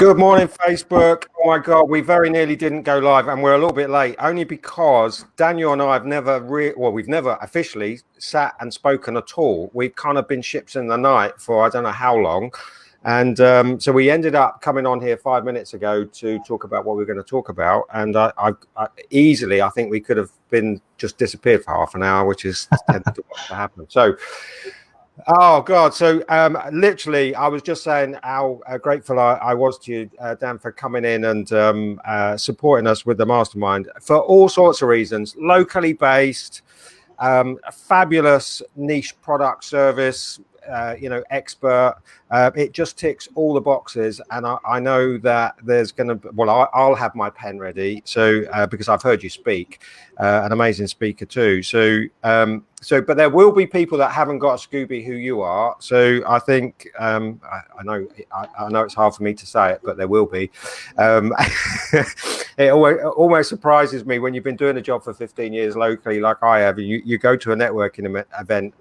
Good morning, Facebook. Oh my God, we very nearly didn't go live, and we're a little bit late, only because Daniel and I have never we've never officially sat and spoken at all. We've kind of been ships in the night for I don't know how long. And so we ended up coming on here 5 minutes ago to talk about what we're going to talk about. And I easily, I think we could have been just disappeared for half an hour, which is tends to happen. So, oh God. So literally, I was just saying how grateful I was to you, Dan, for coming in and supporting us with the mastermind for all sorts of reasons, locally based, a fabulous niche product service, expert. It just ticks all the boxes, and I know that there's going to be, well, I'll have my pen ready. So because I've heard you speak, an amazing speaker too. But there will be people that haven't got a Scooby who you are. So I think I know it's hard for me to say it, but there will be. It almost surprises me when you've been doing a job for 15 years locally, like I have. You go to a networking event,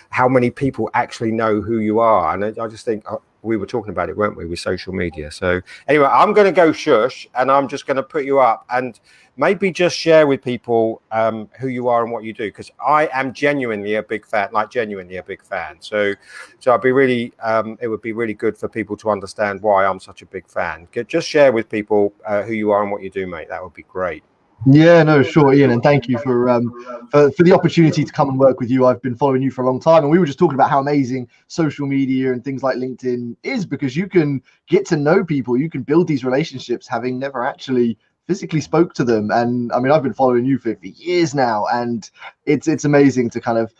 how many people actually know who you are? And I just think we were talking about it, weren't we, with social media? So anyway, I'm going to go shush, and I'm just going to put you up and maybe just share with people who you are and what you do, because I am genuinely a big fan. So I'd be really, it would be really good for people to understand why I'm such a big fan. Just share with people who you are and what you do, mate. That would be great. Yeah, no, sure, Ian, and thank you for the opportunity to come and work with you. I've been following you for a long time, and we were just talking about how amazing social media and things like LinkedIn is, because you can get to know people, you can build these relationships having never actually physically spoke to them. And I mean, I've been following you for years now, and it's amazing to kind of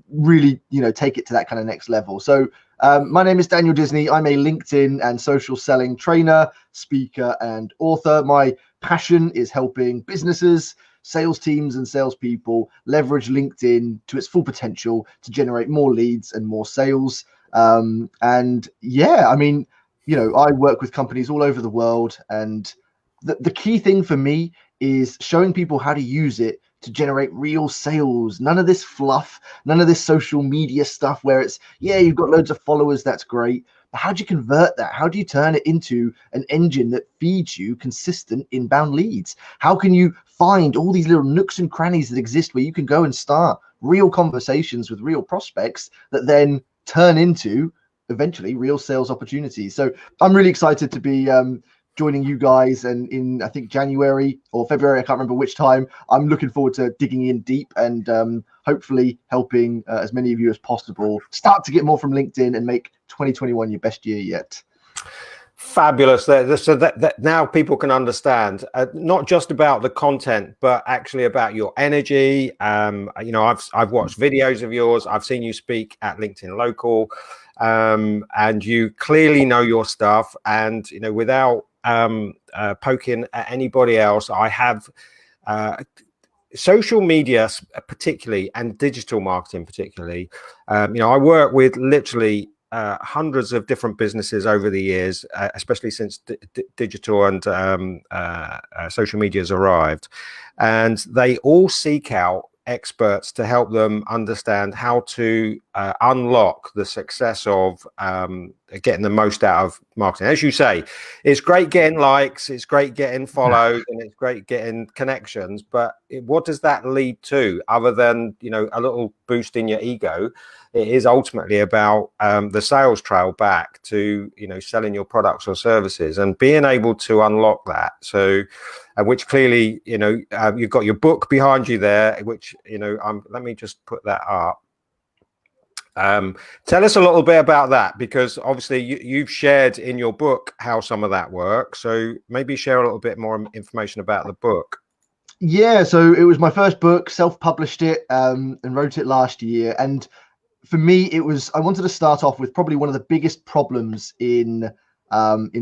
really take it to that kind of next level. So my name is Daniel Disney. I'm a LinkedIn and social selling trainer, speaker, and author. My passion is helping businesses, sales teams, and salespeople leverage LinkedIn to its full potential to generate more leads and more sales. And yeah, I mean, I work with companies all over the world, and the key thing for me is showing people how to use it to generate real sales. None of this fluff, none of this social media stuff where it's, you've got loads of followers, that's great. But how do you convert that? How do you turn it into an engine that feeds you consistent inbound leads? How can you find all these little nooks and crannies that exist where you can go and start real conversations with real prospects that then turn into eventually real sales opportunities? So I'm really excited to be joining you guys, and in I think January or February, I can't remember which time. I'm looking forward to digging in deep and hopefully helping as many of you as possible start to get more from LinkedIn and make 2021 your best year yet. Fabulous. So that now people can understand not just about the content, but actually about your energy. I've watched videos of yours. I've seen you speak at LinkedIn Local, and you clearly know your stuff. And without poking at anybody else, I have social media particularly, and digital marketing particularly. I work with literally hundreds of different businesses over the years, especially since digital and social media has arrived, and they all seek out experts to help them understand how to unlock the success of getting the most out of marketing. As you say, it's great getting likes, it's great getting follows, and it's great getting connections, but what does that lead to other than a little boost in your ego? It is ultimately about the sales trail back to selling your products or services and being able to unlock that. So which clearly you've got your book behind you there, which let me just put that up. Tell us a little bit about that, because obviously you've shared in your book how some of that works. So maybe share a little bit more information about the book. Yeah, so it was my first book, self-published it, and wrote it last year. And for me, I wanted to start off with probably one of the biggest problems in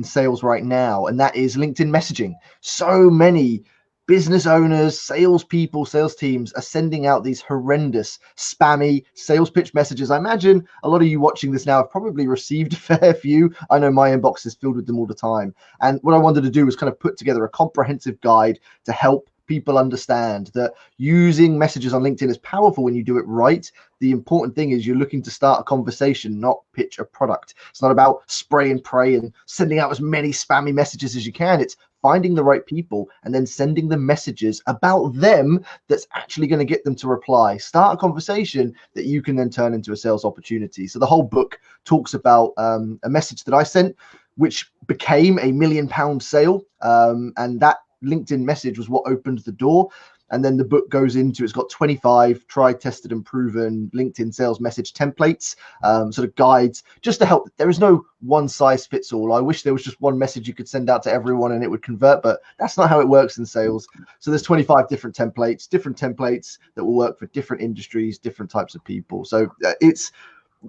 sales right now, and that is LinkedIn messaging. So many business owners, salespeople, sales teams are sending out these horrendous spammy sales pitch messages. I imagine a lot of you watching this now have probably received a fair few. I know my inbox is filled with them all the time. And what I wanted to do was kind of put together a comprehensive guide to help people understand that using messages on LinkedIn is powerful when you do it right. The important thing is you're looking to start a conversation, not pitch a product. It's not about spray and pray and sending out as many spammy messages as you can. It's finding the right people and then sending them messages about them that's actually going to get them to reply. Start a conversation that you can then turn into a sales opportunity. So the whole book talks about a message that I sent, which became a £1 million sale. And that LinkedIn message was what opened the door. And then the book goes into, it's got 25 tried, tested, and proven LinkedIn sales message templates, sort of guides, just to help. There is no one size fits all. I wish there was just one message you could send out to everyone and it would convert, but that's not how it works in sales. So there's 25 different templates that will work for different industries, different types of people. So it's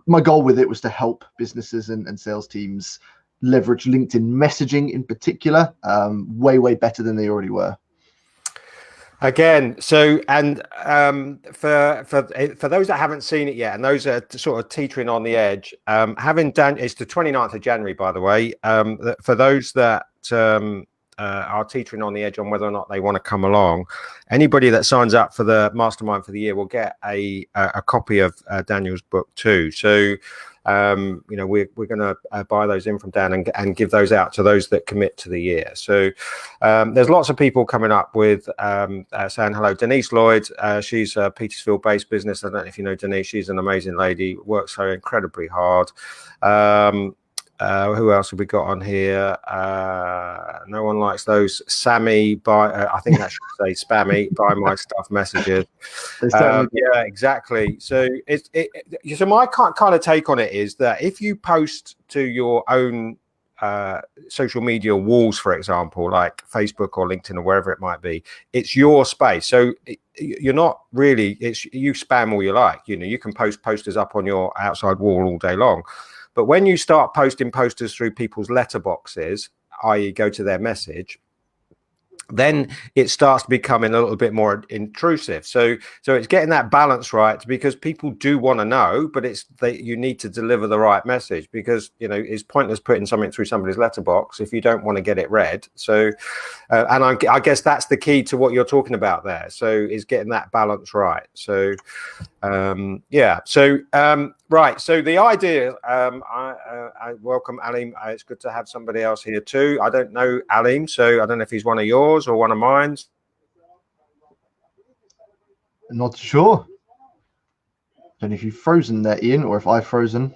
my goal with it was to help businesses and sales teams leverage LinkedIn messaging in particular, way better than they already were. Again, so and for those that haven't seen it yet, and those that are sort of teetering on the edge, it's the 29th of January, by the way. For those that are teetering on the edge on whether or not they want to come along, anybody that signs up for the mastermind for the year will get a copy of Daniel's book too. So we're going to buy those in from Dan and give those out to those that commit to the year. So there's lots of people coming up with saying hello. Denise Lloyd, she's a Petersfield based business. I don't know if you know Denise. She's an amazing lady, works so incredibly hard. Who else have we got on here? No one likes those Sammy I think that should say spammy buy my stuff messages. Yeah, exactly. So so my kind of take on it is that if you post to your own social media walls, for example, like Facebook or LinkedIn or wherever it might be, it's your space. So you're not really, you spam all you like. You can post posters up on your outside wall all day long. But when you start posting posters through people's letterboxes, i.e. go to their message, then it starts becoming a little bit more intrusive. So it's getting that balance right, because people do want to know, but you need to deliver the right message, because it's pointless putting something through somebody's letterbox if you don't want to get it read. So and I guess that's the key to what you're talking about there. So is getting that balance right. So right. So the idea, I welcome Alim. It's good to have somebody else here too. I don't know Alim, so I don't know if he's one of yours or one of mine. Not sure. Don't know if you've frozen there, Ian, or if I've frozen.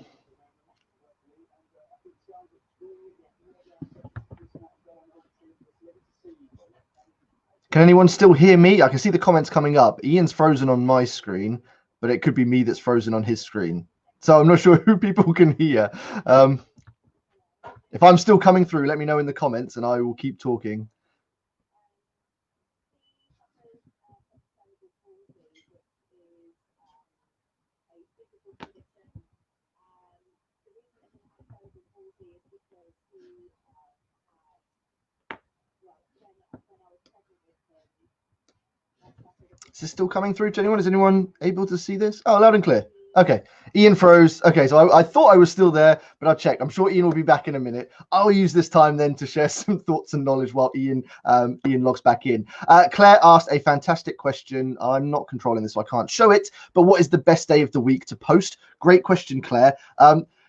Can anyone still hear me? I can see the comments coming up. Ian's frozen on my screen, but it could be me that's frozen on his screen. So I'm not sure who people can hear. If I'm still coming through, let me know in the comments and I will keep talking. Is this still coming through to anyone? Is anyone able to see this? Oh, loud and clear. Okay. Ian froze. Okay, so I thought I was still there, but I'll check. I'm sure Ian will be back in a minute. I'll use this time then to share some thoughts and knowledge while Ian logs back in. Claire asked a fantastic question. I'm not controlling this, so I can't show it, but what is the best day of the week to post? Great question, Claire.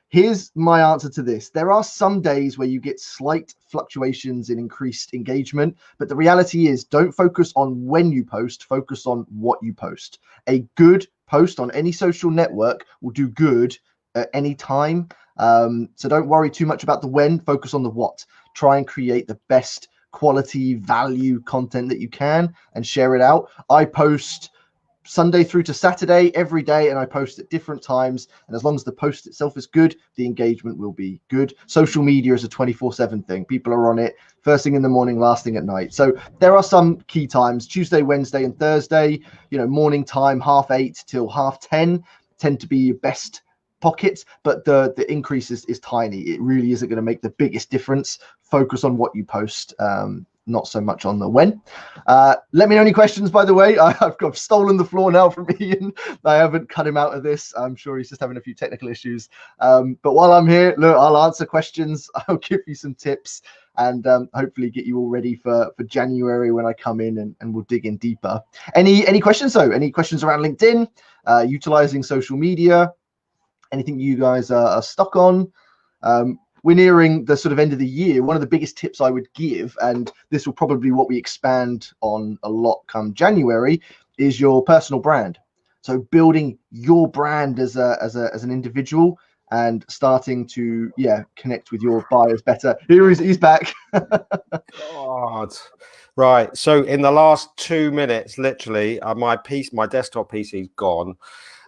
Here's my answer to this. There are some days where you get slight fluctuations in increased engagement, but the reality is don't focus on when you post, focus on what you post. A good post on any social network will do good at any time. So don't worry too much about the when, focus on the what. Try and create the best quality value content that you can and share it out. I post Sunday through to Saturday every day, and I post at different times, and as long as the post itself is good, the engagement will be good. Social media is a 24/7 thing. People are on it first thing in the morning, last thing at night. So there are some key times: Tuesday, Wednesday, and Thursday. Morning time 8:30 till 10:30 tend to be your best pockets, but the increase is tiny. It really isn't going to make the biggest difference. Focus on what you post. not so much on the when. Let me know any questions, by the way. I've stolen the floor now from Ian. I haven't cut him out of this. I'm sure he's just having a few technical issues. But while I'm here, look, I'll answer questions. I'll give you some tips, and hopefully get you all ready for January when I come in, and we'll dig in deeper. Any questions though? Any questions around LinkedIn, utilizing social media? Anything you guys are stuck on? We're nearing the sort of end of the year. One of the biggest tips I would give, and this will probably be what we expand on a lot come January, is your personal brand. So building your brand as an individual and starting to connect with your buyers better. He's back. God. Right. So in the last 2 minutes, literally, my desktop PC is gone.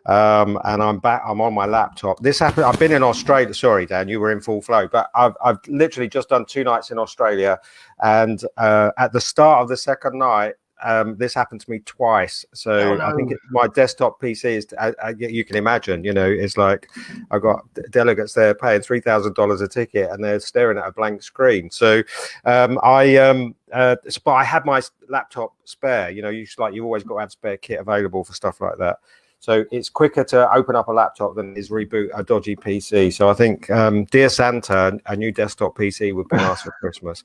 And I'm back. I'm on my laptop. This happened. I've been in Australia. Sorry, Dan, you were in full flow, but I've literally just done 2 nights in Australia, and at the start of the second night, this happened to me twice. So I think my desktop PC is. You can imagine. It's like I got delegates there paying $3,000 a ticket, and they're staring at a blank screen. So but I had my laptop spare. You always got to have spare kit available for stuff like that. So it's quicker to open up a laptop than it is reboot a dodgy PC. So I think, dear Santa, a new desktop PC would be nice for Christmas.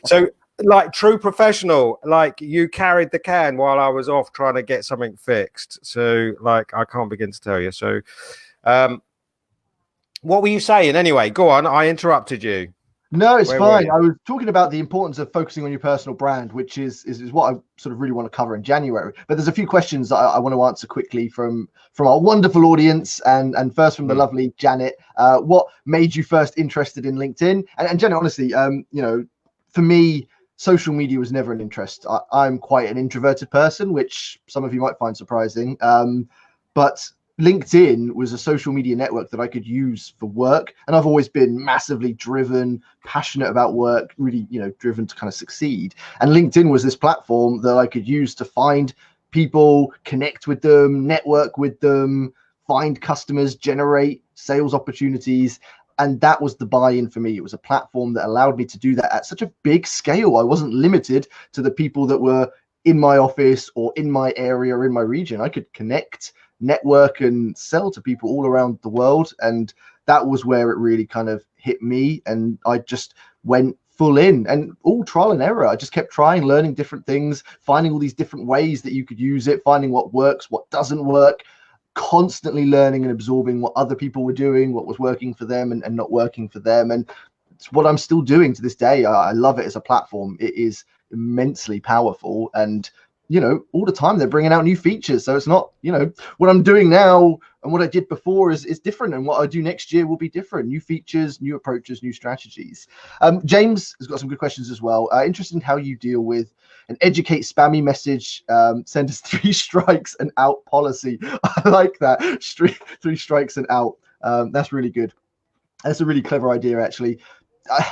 So, like true professional, like you carried the can while I was off trying to get something fixed. So, like, I can't begin to tell you. So, what were you saying anyway? Go on. I interrupted you. No, it's fine. I was talking about the importance of focusing on your personal brand, which is what I sort of really want to cover in January. But there's a few questions that I want to answer quickly from our wonderful audience, and first from the lovely Janet. What made you first interested in LinkedIn? And Janet, honestly, for me, social media was never an interest. I'm quite an introverted person, which some of you might find surprising. But LinkedIn was a social media network that I could use for work. And I've always been massively driven, passionate about work, really, driven to kind of succeed. And LinkedIn was this platform that I could use to find people, connect with them, network with them, find customers, generate sales opportunities. And that was the buy-in for me. It was a platform that allowed me to do that at such a big scale. I wasn't limited to the people that were in my office or in my area or in my region. I could connect, network, and sell to people all around the world. And that was where it really kind of hit me. And I just went full in, and all trial and error. I just kept trying, learning different things, finding all these different ways that you could use it, finding what works, what doesn't work, constantly learning and absorbing what other people were doing, what was working for them and not working for them. And it's what I'm still doing to this day. I love it as a platform. It is immensely powerful, and all the time they're bringing out new features. So it's not, what I'm doing now and what I did before is different, and what I do next year will be different. New features, new approaches, new strategies. James has got some good questions as well. Interested in how you deal with an educate spammy message, send us 3 strikes and out policy. I like that. 3 strikes and out. That's really good. That's a really clever idea, actually.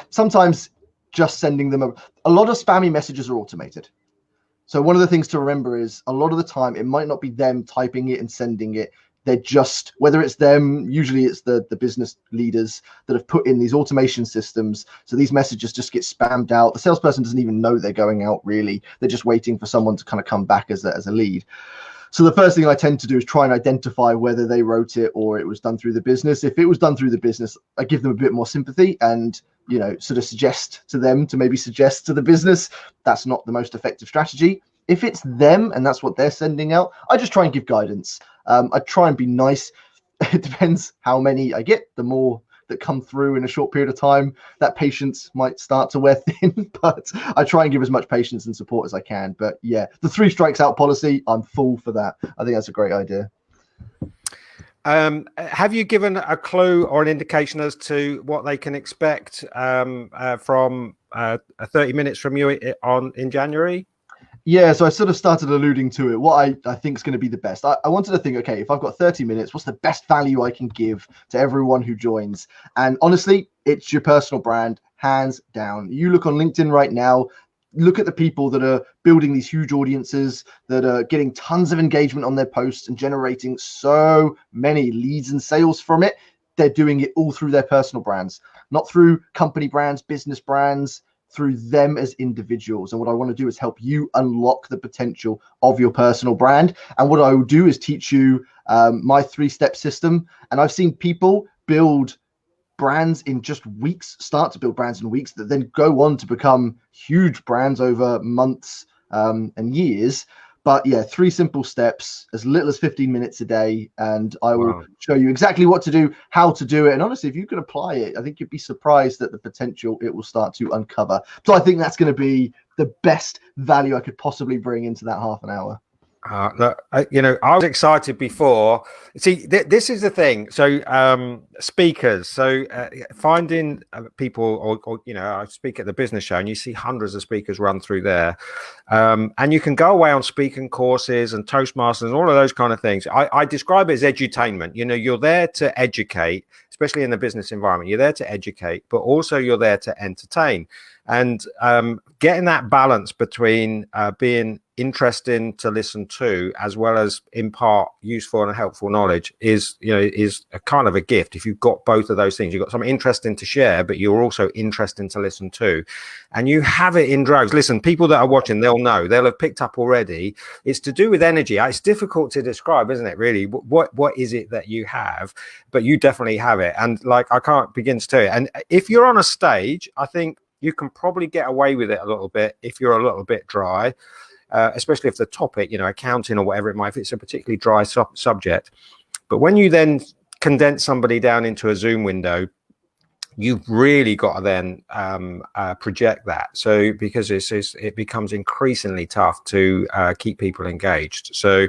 Sometimes just sending them a lot of spammy messages are automated. So one of the things to remember is a lot of the time, it might not be them typing it and sending it. They're just, whether it's them, usually it's the business leaders that have put in these automation systems. So these messages just get spammed out. The salesperson doesn't even know they're going out, really. They're just waiting for someone to kind of come back as a lead. So the first thing I tend to do is try and identify whether they wrote it or it was done through the business. If it was done through the business, I give them a bit more sympathy and, sort of suggest to them to maybe suggest to the business. That's not the most effective strategy. If it's them and that's what they're sending out, I just try and give guidance. I try and be nice. It depends how many I get. The more that come through in a short period of time, that patience might start to wear thin, but I try and give as much patience and support as I can. But yeah, the 3 strikes out policy, I'm full for that. I think that's a great idea. Have you given a clue or an indication as to what they can expect from 30 minutes from you in January? Yeah, so I sort of started alluding to it. What I think is going to be the best. I wanted to think, okay, if I've got 30 minutes, what's the best value I can give to everyone who joins? And honestly, it's your personal brand, hands down. You look on LinkedIn right now, look at the people that are building these huge audiences, that are getting tons of engagement on their posts and generating so many leads and sales from it. They're doing it all through their personal brands, not through company brands, business brands. through them as individuals. And what I want to do is help you unlock the potential of your personal brand. And what I will do is teach you my 3-step system. And I've seen people build brands in just weeks, start to build brands in weeks that then go on to become huge brands over months and years. But yeah, 3 simple steps, as little as 15 minutes a day. And I will show you exactly what to do, how to do it. And honestly, if you can apply it, I think you'd be surprised at the potential it will start to uncover. So I think that's going to be the best value I could possibly bring into that half an hour. Look, I was excited before. See, this is the thing. So, speakers. So, finding people, or I speak at the business show, and you see hundreds of speakers run through there, and you can go away on speaking courses and Toastmasters and all of those kind of things. I describe it as edutainment. You're there to educate, especially in the business environment. You're there to educate, but also you're there to entertain. And getting that balance between being interesting to listen to, as well as impart useful and helpful knowledge, is a kind of a gift. If you've got both of those things, you've got something interesting to share, but you're also interesting to listen to, and you have it in droves. Listen, people that are watching, they'll have picked up already. It's to do with energy. It's difficult to describe, isn't it? Really, what is it that you have? But you definitely have it, and I can't begin to tell you. And if you're on a stage, I think you can probably get away with it a little bit if you're a little bit dry, especially if the topic, accounting or whatever it might, if it's a particularly dry subject. But when you then condense somebody down into a Zoom window, you've really got to then project that. So because it becomes increasingly tough to keep people engaged. So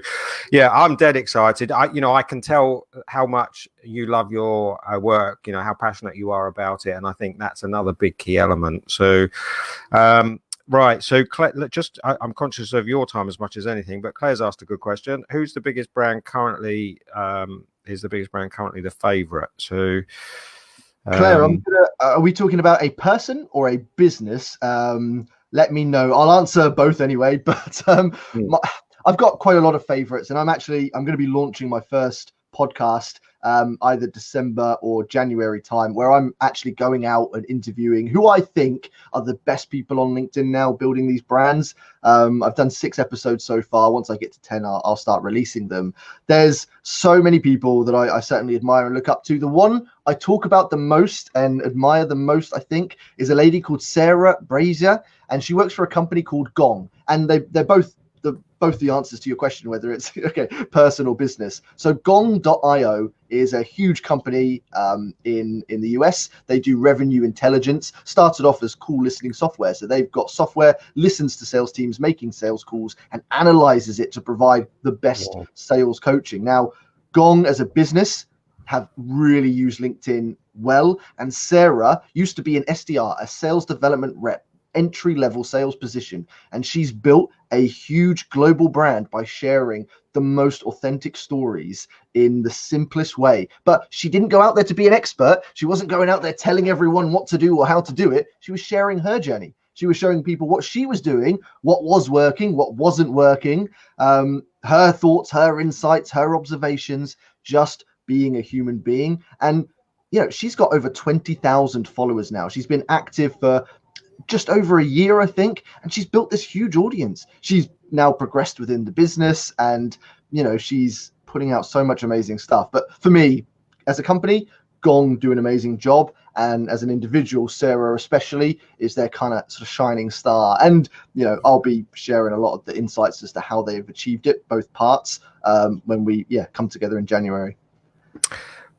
yeah, I'm dead excited. I can tell how much you love your work, how passionate you are about it. And I think that's another big key element. So right. So Claire, I'm conscious of your time as much as anything, but Claire's asked a good question. Who's the biggest brand currently? Is the biggest brand currently the favorite? So Claire, are we talking about a person or a business? Let me know. I'll answer both anyway, but I've got quite a lot of favorites, and I'm going to be launching my first podcast either December or January time, where I'm actually going out and interviewing who I think are the best people on LinkedIn now building these brands. I've done 6 episodes so far. Once I get to 10, I'll start releasing them. There's so many people that I certainly admire and look up to. The one I talk about the most and admire the most, I think, is a lady called Sarah Brazier, and she works for a company called Gong, and they're both the answers to your question, whether it's person or business. So Gong.io is a huge company in the US. They do revenue intelligence. Started off as call listening software. So they've got software, listens to sales teams making sales calls, and analyzes it to provide the best sales coaching. Now, Gong as a business have really used LinkedIn well. And Sarah used to be an SDR, a sales development rep, entry-level sales position, and she's built a huge global brand by sharing the most authentic stories in the simplest way. But she didn't go out there to be an expert. She wasn't going out there telling everyone what to do or how to do it. She was sharing her journey. She was showing people what she was doing, what was working, what wasn't working, her thoughts, her insights, her observations, just being a human being. And she's got over 20,000 followers now. She's been active for just over a year, I think, and she's built this huge audience. She's now progressed within the business, and she's putting out so much amazing stuff. But for me, as a company, Gong do an amazing job, and as an individual, Sarah especially is their kind of sort of shining star. And I'll be sharing a lot of the insights as to how they've achieved it, both parts, when we come together in January.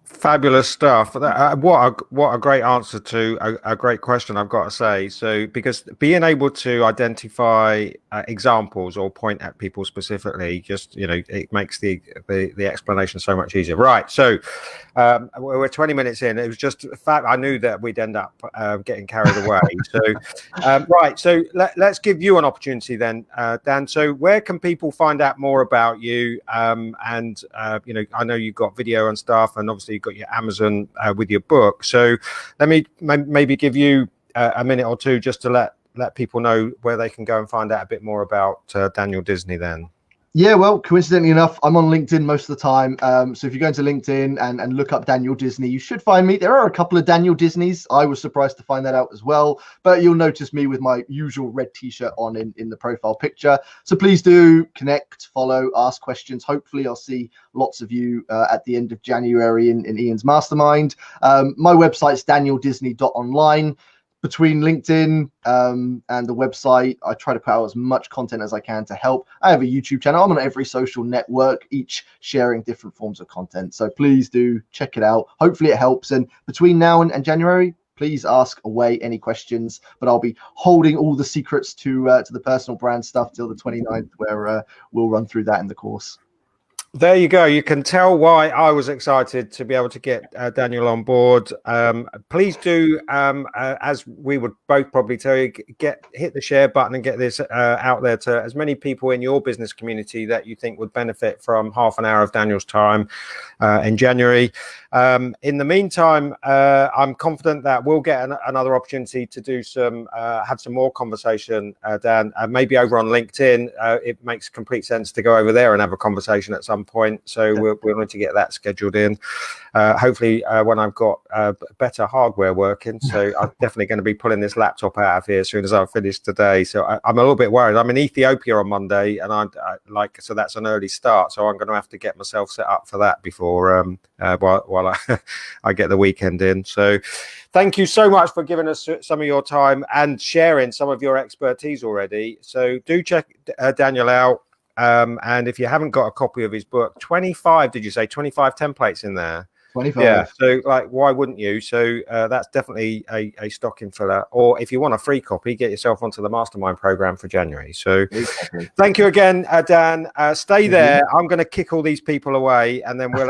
Fabulous stuff. What a great answer to a great question, I've got to say. So, because being able to identify examples or point at people specifically, just it makes the explanation so much easier. Right. So we're 20 minutes in. It was just a fact. I knew that we'd end up getting carried away. So right. So let's give you an opportunity then, Dan. So where can people find out more about you? And I know you've got video and stuff, and obviously you've got your Amazon with your book. So let me maybe give you a minute or two just to let people know where they can go and find out a bit more about Daniel Disney then. Yeah, well, coincidentally enough, I'm on LinkedIn most of the time. So if you go into LinkedIn and look up Daniel Disney, you should find me. There are a couple of Daniel Disneys. I was surprised to find that out as well. But you'll notice me with my usual red t-shirt on in the profile picture. So please do connect, follow, ask questions. Hopefully I'll see lots of you at the end of January in Ian's mastermind. My website's danieldisney.online. Between LinkedIn and the website, I try to put out as much content as I can to help. I have a YouTube channel. I'm on every social network, each sharing different forms of content. So please do check it out. Hopefully it helps. And between now and January, please ask away any questions. But I'll be holding all the secrets to the personal brand stuff till the 29th, where we'll run through that in the course. There you go. You can tell why I was excited to be able to get Daniel on board. Please do, as we would both probably tell you, hit the share button and get this out there to as many people in your business community that you think would benefit from half an hour of Daniel's time in January. In the meantime, I'm confident that we'll get another opportunity to do have some more conversation, Dan, maybe over on LinkedIn. It makes complete sense to go over there and have a conversation at some point. So we're going to get that scheduled in. Hopefully when I've got better hardware working. So I'm definitely going to be pulling this laptop out of here as soon as I finish today. So I'm a little bit worried. I'm in Ethiopia on Monday, and so that's an early start. So I'm going to have to get myself set up for that before while I get the weekend in. So thank you so much for giving us some of your time and sharing some of your expertise already. So do check Daniel out. And if you haven't got a copy of his book, 25 templates in there? 25. Yeah. So why wouldn't you? So that's definitely a stocking filler. Or if you want a free copy, get yourself onto the mastermind program for January. So thank you again, Dan. Stay there. I'm going to kick all these people away, and then we'll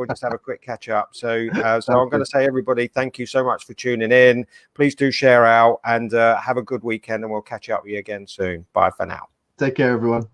just have a quick catch up. So I'm going to say, everybody, thank you so much for tuning in. Please do share out and have a good weekend, and we'll catch up with you again soon. Bye for now. Take care, everyone.